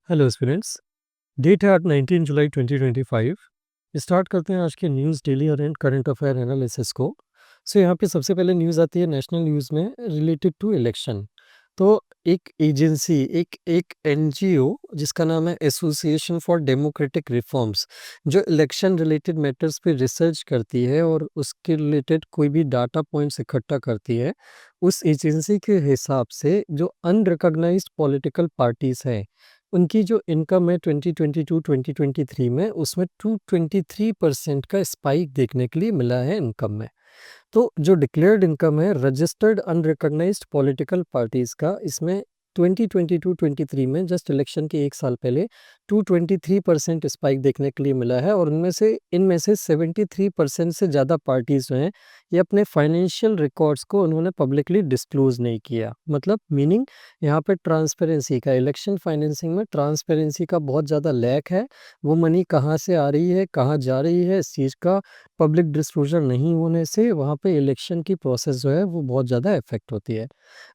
Hello students. Date है आज 19 जुलाई 2025। Start करते हैं आज के न्यूज़ डेली और करंट अफेयर एनालिसिस को। यहाँ पे सबसे पहले न्यूज़ आती है नेशनल न्यूज़ में रिलेटेड टू इलेक्शन। तो एक एजेंसी एक एक एनजीओ जिसका नाम है एसोसिएशन फॉर डेमोक्रेटिक रिफॉर्म्स, जो इलेक्शन रिलेटेड मैटर्स पे रिसर्च करती है और उसके रिलेटेड कोई भी डाटा पॉइंट्स इकट्ठा करती है। उस एजेंसी के हिसाब से जो अनरिकॉग्नाइज्ड पॉलिटिकल पार्टीज हैं, उनकी जो इनकम है 2022-2023 में, उसमें 223% का स्पाइक देखने के लिए मिला है इनकम में। तो जो डिक्लेयर्ड इनकम है रजिस्टर्ड अनरिकॉग्नाइज्ड पॉलिटिकल पार्टीज का, इसमें 2022-23 में जस्ट इलेक्शन के एक साल पहले 223% स्पाइक देखने के लिए मिला है। और इनमें से 73% से ज़्यादा पार्टीज जो हैं, ये अपने फाइनेंशियल रिकॉर्ड्स को उन्होंने पब्लिकली डिस्क्लोज नहीं किया। मतलब मीनिंग यहाँ पे ट्रांसपेरेंसी का, इलेक्शन फाइनेंसिंग में ट्रांसपेरेंसी का बहुत ज़्यादा लैक है। वो मनी कहाँ से आ रही है, कहाँ जा रही है, इस चीज़ का पब्लिक डिस्क्लोजर नहीं होने से वहाँ पे इलेक्शन की प्रोसेस जो है वो बहुत ज़्यादा इफेक्ट होती है।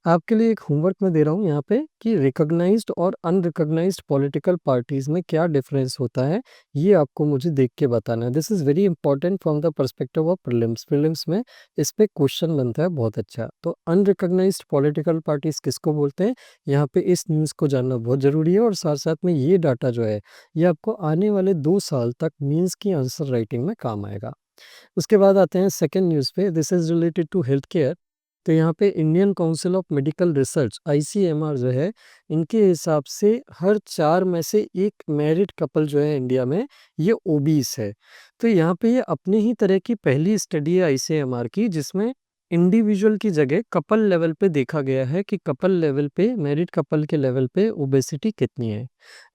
आपके लिए एक होमवर्क मैं दे रहा हूँ यहाँ पे कि रिकॉग्नाइज्ड और अनरिकॉग्नाइज्ड पॉलिटिकल पार्टीज में क्या डिफरेंस होता है, ये आपको मुझे देख के बताना है। This is very important from the perspective of prelims. Prelims में इस पे क्वेश्चन बनता है बहुत अच्छा। तो अनरिकॉग्नाइज्ड पॉलिटिकल पार्टीज किसको बोलते हैं, यहाँ पे इस न्यूज़ को जानना बहुत ज़रूरी है। और साथ साथ में ये डाटा जो है, ये आपको आने वाले 2 साल तक मीन्स की आंसर राइटिंग में काम आएगा। उसके बाद आते हैं सेकंड न्यूज़ पे। This is related to health care. तो यहाँ पे Indian Council of Medical Research ICMR जो है, इनके हिसाब से हर 4 में से एक मैरिड कपल जो है इंडिया में, ये ओबीस है। तो यहाँ पे ये अपने ही तरह की पहली स्टडी है आईसीएमआर की, जिसमें इंडिविजुअल की जगह कपल लेवल पे देखा गया है कि कपल लेवल पे, मैरिड कपल के लेवल पे ओबेसिटी कितनी है।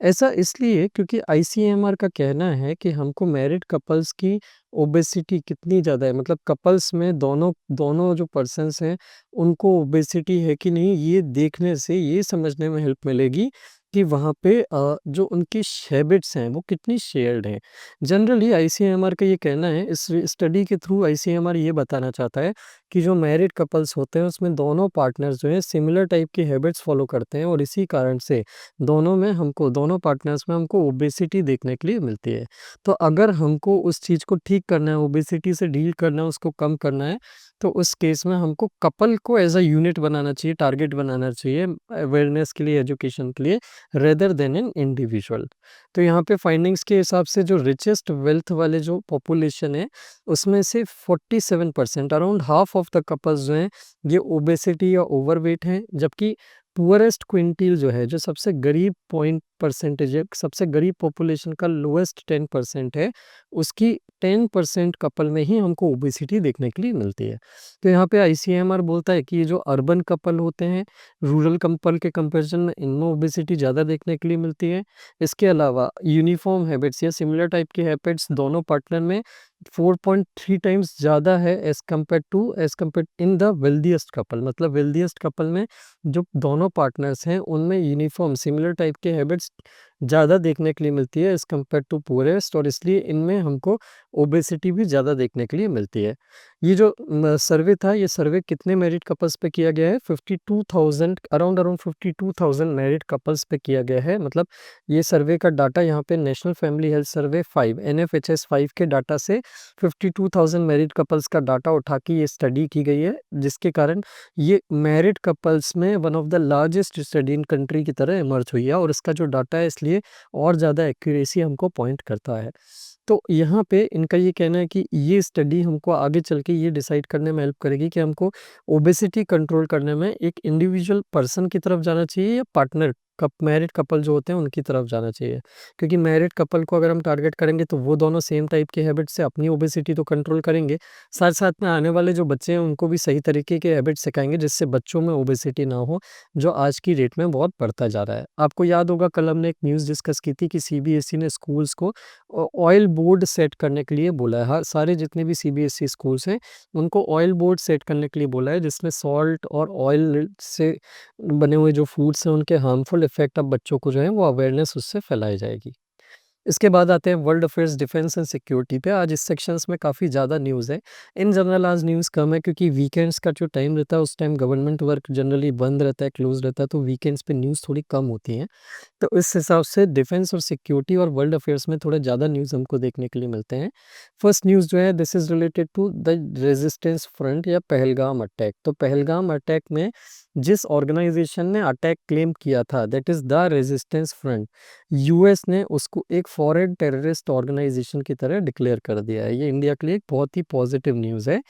ऐसा इसलिए क्योंकि आईसीएमआर का कहना है कि हमको मैरिड कपल्स की ओबेसिटी कितनी ज़्यादा है, मतलब कपल्स में दोनों दोनों जो पर्सन्स हैं, उनको ओबेसिटी है कि नहीं, ये देखने से ये समझने में हेल्प मिलेगी कि वहाँ पे जो उनकी हैबिट्स हैं वो कितनी शेयर्ड हैं। जनरली आईसीएमआर का ये कहना है, इस स्टडी के थ्रू आईसीएमआर ये बताना चाहता है कि जो मैरिड कपल्स होते हैं उसमें दोनों पार्टनर्स जो हैं सिमिलर टाइप की हैबिट्स फॉलो करते हैं, और इसी कारण से दोनों पार्टनर्स में हमको ओबेसिटी देखने के लिए मिलती है। तो अगर हमको उस चीज़ को ठीक करना है, ओबेसिटी से डील करना है, उसको कम करना है, तो उस केस में हमको कपल को एज अ यूनिट बनाना चाहिए, टारगेट बनाना चाहिए अवेयरनेस के लिए, एजुकेशन के लिए, रेदर देन एन इंडिविजुअल। तो यहाँ पे फाइंडिंग्स के हिसाब से जो रिचेस्ट वेल्थ वाले जो पॉपुलेशन है, उसमें से 47%, around half of the couples जो हैं, ये ओबेसिटी या ओवरवेट हैं। जबकि पुअरेस्ट क्विंटील जो है, जो सबसे गरीब पॉइंट परसेंटेज है, सबसे गरीब पॉपुलेशन का लोएस्ट 10% है, उसकी 10% कपल में ही हमको ओबेसिटी देखने के लिए मिलती है। तो यहाँ पे आईसीएमआर बोलता है कि ये जो अर्बन कपल होते हैं, रूरल कपल के कंपैरिजन में इनमें ओबेसिटी ज़्यादा देखने के लिए मिलती है। इसके अलावा यूनिफॉर्म हैबिट्स या सिमिलर टाइप के हैबिट्स दोनों पार्टनर में 4.3 टाइम्स ज़्यादा है as compare in the wealthiest couple. मतलब वेल्दीएस्ट कपल में जो दोनों पार्टनर्स हैं, उनमें यूनिफॉर्म सिमिलर टाइप के हैबिट्स ज़्यादा देखने के लिए मिलती है एज़ कम्पेयर टू पुअरेस्ट, और इसलिए इनमें हमको ओबेसिटी भी ज़्यादा देखने के लिए मिलती है। ये जो सर्वे था, ये सर्वे कितने मैरिड कपल्स पे किया गया है? 52,000, अराउंड 52,000 मैरिड कपल्स पे किया गया है। मतलब ये सर्वे का डाटा यहाँ पे national family health survey 5 NFHS 5 के डाटा से 52,000 मैरिड कपल्स का डाटा उठा के ये स्टडी की गई है, जिसके कारण ये मैरिड कपल्स में one of the largest study in country की तरह इमर्ज हुई है। और इसका जो डाटा है, इसलिए और ज़्यादा एक्यूरेसी हमको पॉइंट करता है। तो यहाँ पे इनका ये कहना है कि ये स्टडी हमको आगे चल के ये डिसाइड करने में हेल्प करेगी कि हमको ओबेसिटी कंट्रोल करने में एक इंडिविजुअल पर्सन की तरफ जाना चाहिए या पार्टनर मैरिड कपल जो होते हैं उनकी तरफ जाना चाहिए। क्योंकि मैरिड कपल को अगर हम टारगेट करेंगे तो वो दोनों सेम टाइप के हैबिट से अपनी ओबेसिटी तो कंट्रोल करेंगे, साथ साथ में आने वाले जो बच्चे हैं उनको भी सही तरीके के हैबिट सिखाएंगे, जिससे बच्चों में ओबेसिटी ना हो, जो आज की डेट में बहुत बढ़ता जा रहा है। आपको याद होगा, कल हमने एक न्यूज़ डिस्कस की थी कि सीबीएसई ने स्कूल्स को ऑयल बोर्ड सेट करने के लिए बोला है। हर सारे जितने भी सीबीएसई स्कूल्स हैं, उनको ऑयल बोर्ड सेट करने के लिए बोला है, जिसमें सॉल्ट और ऑयल से बने हुए जो फूड्स हैं, उनके हार्मफुल इफ़ेक्ट अब बच्चों को जो है वो अवेयरनेस उससे फैलाई जाएगी। इसके बाद आते हैं world affairs, defence and security पे। आज इस सेक्शंस में काफ़ी ज़्यादा न्यूज़ है। इन जनरल आज न्यूज़ कम है क्योंकि वीकेंड्स का जो टाइम रहता है उस टाइम गवर्नमेंट वर्क जनरली बंद रहता है, क्लोज रहता है, तो वीकेंड्स पे न्यूज़ थोड़ी कम होती हैं। तो इस हिसाब से डिफेंस और सिक्योरिटी और वर्ल्ड अफेयर्स में थोड़ा ज़्यादा न्यूज़ हमको देखने के लिए मिलते हैं। फर्स्ट न्यूज़ जो है this is related to the Resistance Front या पहलगाम अटैक। तो पहलगाम अटैक में जिस ऑर्गेनाइजेशन ने अटैक क्लेम किया था that is the Resistance front, US ने उसको एक फॉरेन टेररिस्ट ऑर्गेनाइजेशन की तरह डिक्लेयर कर दिया है। ये इंडिया के लिए एक बहुत ही पॉजिटिव न्यूज़ है।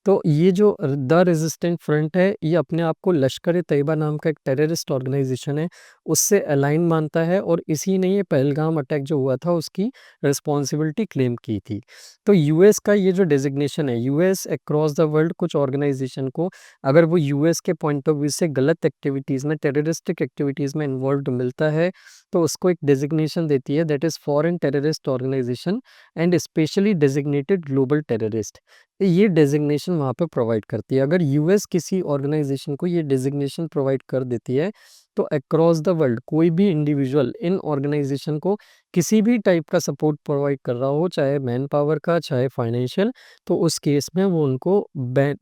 तो ये जो द रेजिस्टेंट फ्रंट है ये अपने आप को लश्कर ए तैयबा नाम का एक टेररिस्ट ऑर्गेनाइजेशन है उससे अलाइन मानता है, और इसी ने ये पहलगाम अटैक जो हुआ था उसकी रिस्पॉन्सिबिलिटी क्लेम की थी। तो यूएस का ये जो डेजिग्नेशन है, यूएस अक्रॉस द वर्ल्ड कुछ ऑर्गेनाइजेशन को अगर वो यूएस के पॉइंट ऑफ व्यू से गलत एक्टिविटीज़ में, टेररिस्टिक एक्टिविटीज़ में इन्वॉल्व मिलता है तो उसको एक डेजिग्नेशन देती है that is foreign terrorist organisation and specially designated global terrorist. ये डेजिग्नेशन वहाँ पे प्रोवाइड करती है। अगर यूएस किसी ऑर्गेनाइजेशन को ये डेजिग्नेशन प्रोवाइड कर देती है तो अक्रॉस द वर्ल्ड कोई भी इंडिविजुअल इन ऑर्गेनाइजेशन को किसी भी टाइप का सपोर्ट प्रोवाइड कर रहा हो, चाहे मैन पावर का चाहे फाइनेंशियल, तो उस केस में वो उनको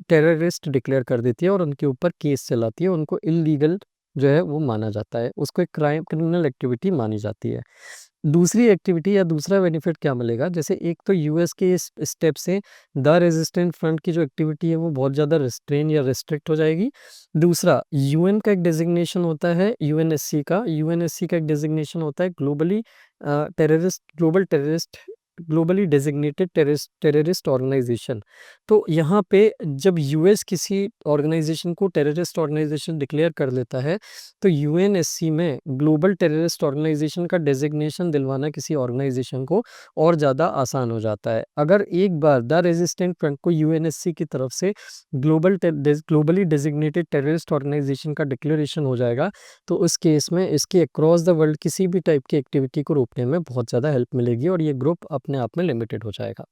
टेररिस्ट डिक्लेयर कर देती है और उनके ऊपर केस चलाती है। उनको इलीगल जो है वो माना जाता है, उसको एक क्राइम, क्रिमिनल एक्टिविटी मानी जाती है। दूसरी एक्टिविटी या दूसरा बेनिफिट क्या मिलेगा, जैसे एक तो यूएस के इस स्टेप से द रेजिस्टेंट फ्रंट की जो एक्टिविटी है वो बहुत ज़्यादा रिस्ट्रेन या रिस्ट्रिक्ट हो जाएगी। दूसरा, यूएन का एक डेजिग्नेशन होता है, यूएनएससी का एक डेजिग्नेशन होता है globally terrorist, globally designated terrorist organisation. तो यहाँ पे जब यूएस किसी ऑर्गेनाइजेशन को टेररिस्ट ऑर्गेनाइजेशन डिक्लेयर कर लेता है तो यूएनएससी में ग्लोबल टेररिस्ट ऑर्गेनाइजेशन का डेजिग्नेशन दिलवाना किसी ऑर्गेनाइजेशन को और ज़्यादा आसान हो जाता है। अगर एक बार द रेजिस्टेंट फ्रंट को यूएनएससी की तरफ से ग्लोबली डेजिग्नेटेड टेररिस्ट ऑर्गेनाइजेशन का डिक्लेरेशन हो जाएगा तो उस केस में इसके अक्रॉस द वर्ल्ड किसी भी टाइप की एक्टिविटी को रोकने में बहुत ज़्यादा हेल्प मिलेगी और ये ग्रुप अपने आप में लिमिटेड हो जाएगा।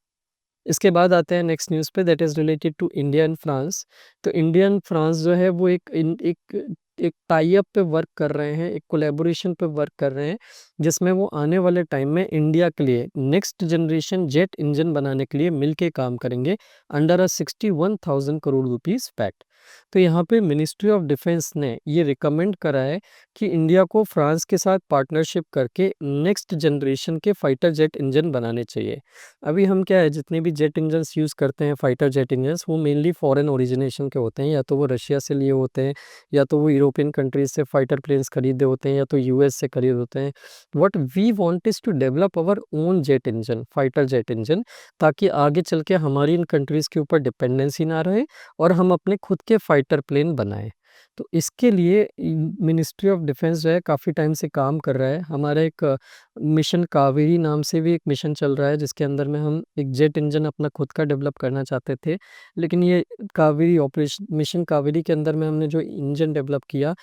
इसके बाद आते हैं नेक्स्ट न्यूज़ पे that is related to India and France. तो इंडिया एंड फ्रांस जो है वो एक टाई अप पे वर्क कर रहे हैं, एक कोलैबोरेशन पे वर्क कर रहे हैं, जिसमें वो आने वाले टाइम में इंडिया के लिए नेक्स्ट जनरेशन जेट इंजन बनाने के लिए मिलके काम करेंगे under a 61,000 crore rupees pact. तो यहाँ पे मिनिस्ट्री ऑफ डिफेंस ने ये रिकमेंड करा है कि इंडिया को फ्रांस के साथ पार्टनरशिप करके नेक्स्ट जनरेशन के फाइटर जेट इंजन बनाने चाहिए। अभी हम क्या है, जितने भी जेट इंजन्स यूज़ करते हैं, फाइटर जेट इंजन्स, वो मेनली फॉरेन ओरिजिनेशन के होते हैं, या तो वो रशिया से लिए होते हैं, या तो वो यूरोपियन कंट्रीज से फाइटर प्लेन्स खरीदे होते हैं, या तो यूएस से खरीदे होते हैं। What we want is to develop our own jet engine, fighter jet engine, ताकि आगे चल के हमारी इन कंट्रीज़ के ऊपर डिपेंडेंसी ना रहे और हम अपने खुद के फाइटर प्लेन बनाएँ। तो इसके लिए मिनिस्ट्री ऑफ डिफेंस जो है काफ़ी टाइम से काम कर रहा है। हमारा एक मिशन कावेरी नाम से भी एक मिशन चल रहा है जिसके अंदर में हम एक जेट इंजन अपना खुद का डेवलप करना चाहते थे। लेकिन ये कावेरी ऑपरेशन, मिशन कावेरी के अंदर में हमने जो इंजन डेवलप किया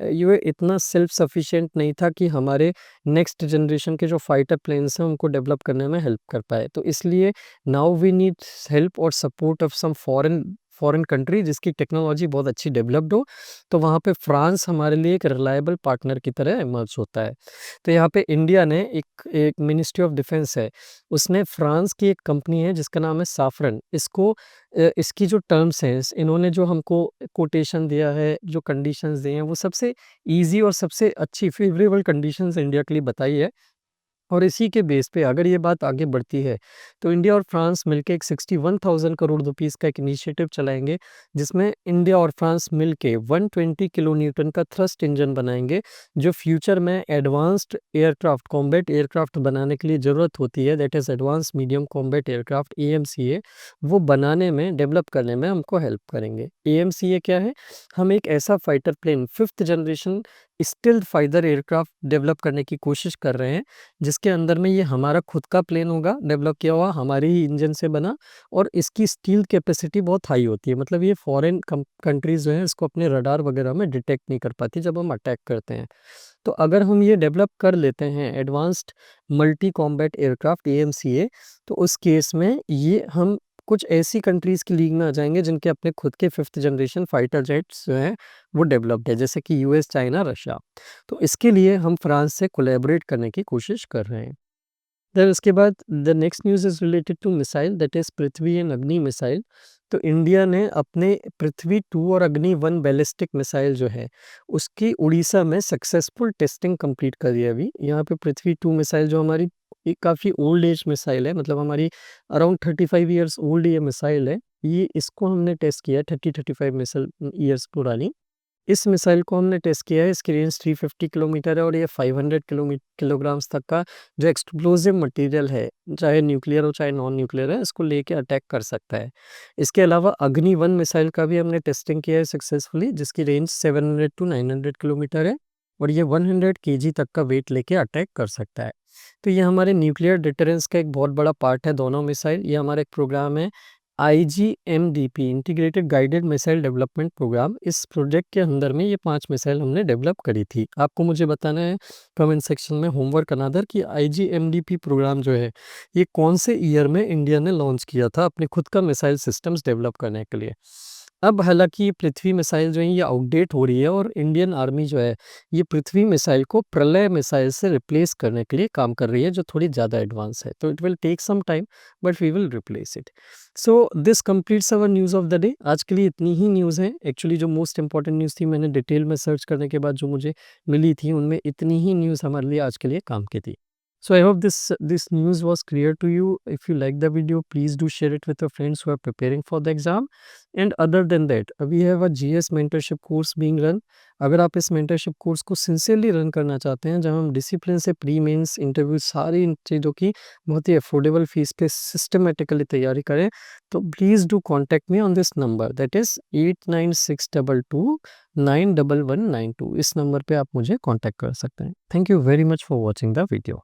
ये इतना सेल्फ सफिशिएंट नहीं था कि हमारे नेक्स्ट जनरेशन के जो फाइटर प्लेन्स हैं उनको डेवलप करने में हेल्प कर पाए। तो इसलिए नाउ वी नीड हेल्प और support of some foreign foreign country जिसकी टेक्नोलॉजी बहुत अच्छी डेवलप्ड हो। तो वहाँ पे फ्रांस हमारे लिए एक रिलायबल पार्टनर की तरह इमर्ज होता है। तो यहाँ पे इंडिया ने एक एक मिनिस्ट्री ऑफ डिफेंस है, उसने फ्रांस की एक कंपनी है जिसका नाम है साफरन, इसको इसकी जो टर्म्स हैं, इन्होंने जो हमको कोटेशन दिया है, जो कंडीशंस दिए हैं, वो सबसे ईज़ी और सबसे अच्छी फेवरेबल कंडीशंस इंडिया के लिए बताई है। और इसी के बेस पे अगर ये बात आगे बढ़ती है तो इंडिया और फ्रांस मिलके एक 61,000 करोड़ रुपीस का एक इनिशिएटिव चलाएंगे जिसमें इंडिया और फ्रांस मिलके 120 किलो न्यूटन का थ्रस्ट इंजन बनाएंगे जो फ्यूचर में एडवांस्ड एयरक्राफ्ट, कॉम्बैट एयरक्राफ्ट बनाने के लिए ज़रूरत होती है, that is advance medium combat aircraft AMCA, वो बनाने में, डेवलप करने में हमको हेल्प करेंगे। एएमसीए क्या है? हम एक ऐसा fighter plane, fifth generation stealth fighter aircraft develop करने की कोशिश कर रहे हैं जिसके अंदर में ये हमारा खुद का प्लेन होगा, डेवलप किया हुआ हमारे ही इंजन से बना, और इसकी स्टील कैपेसिटी बहुत हाई होती है। मतलब ये फॉरेन कंट्रीज़ जो हैं इसको अपने रडार वगैरह में डिटेक्ट नहीं कर पाती जब हम अटैक करते हैं। तो अगर हम ये डेवलप कर लेते हैं advanced multi combat aircraft AMCA, तो उस केस में ये हम कुछ ऐसी कंट्रीज़ की लीग में आ जाएँगे जिनके अपने खुद के फिफ्थ जनरेशन फाइटर जेट्स जो हैं वो डेवलप्ड है, जैसे कि यूएस, चाइना, रशिया। तो इसके लिए हम फ्रांस से कोलैबोरेट करने की कोशिश कर रहे हैं। देन उसके बाद the next news is related to missile that is Prithvi and Agni missile. तो इंडिया ने अपने पृथ्वी 2 और अग्नि 1 बैलिस्टिक मिसाइल जो है, उसकी उड़ीसा में सक्सेसफुल टेस्टिंग कंप्लीट करी है अभी। यहाँ पे पृथ्वी 2 मिसाइल जो हमारी ये काफ़ी ओल्ड एज मिसाइल है, मतलब हमारी अराउंड 35 इयर्स ओल्ड ये मिसाइल है। ये इसको हमने टेस्ट किया है 30-35 मिसाइल ईयर्स पुरानी। इस मिसाइल को हमने टेस्ट किया है, इसकी रेंज 350 किलोमीटर है और ये 500 किलोग्राम्स तक का जो एक्सप्लोसिव मटेरियल है, चाहे न्यूक्लियर हो चाहे नॉन न्यूक्लियर है, इसको लेके अटैक कर सकता है। इसके अलावा अग्नि 1 मिसाइल का भी हमने टेस्टिंग किया है सक्सेसफुली, जिसकी रेंज 700 टू 900 किलोमीटर है और ये 100 केजी तक का वेट लेके अटैक कर सकता है। तो ये हमारे न्यूक्लियर डिटरेंस का एक बहुत बड़ा पार्ट है दोनों मिसाइल। ये हमारा एक प्रोग्राम है IGMDP, integrated guided missile development programme. इस प्रोजेक्ट के अंदर में ये 5 मिसाइल हमने डेवलप करी थी। आपको मुझे बताना है कमेंट सेक्शन में होमवर्क अनादर कि आईजीएमडीपी प्रोग्राम जो है, ये कौन से ईयर में इंडिया ने लॉन्च किया था अपने खुद का मिसाइल सिस्टम्स डेवलप करने के लिए। अब हालांकि पृथ्वी मिसाइल जो है ये आउटडेट हो रही है और इंडियन आर्मी जो है ये पृथ्वी मिसाइल को प्रलय मिसाइल से रिप्लेस करने के लिए काम कर रही है, जो थोड़ी ज़्यादा एडवांस है। तो it will take some time but we will replace it. So this completes our news of the day. आज के लिए इतनी ही न्यूज़ है। एक्चुअली जो मोस्ट इंपॉर्टेंट न्यूज़ थी, मैंने डिटेल में सर्च करने के बाद जो मुझे मिली थी, उनमें इतनी ही न्यूज़ हमारे लिए आज के लिए काम की थी। So I hope this news was clear to you. If you like the video, please do share it with your friends who are preparing for the exam. And other than that, we have a GS mentorship course being run. अगर आप इस mentorship course को sincerely run करना चाहते हैं, जहाँ हम discipline से प्री मेंस इंटरव्यू सारी इन चीज़ों की बहुत ही अफोर्डेबल फीस पे सिस्टमेटिकली तैयारी करें, तो please do contact me on this number that is 8962291192। इस नंबर पे आप मुझे कॉन्टैक्ट कर सकते हैं। Thank you very much for watching the video.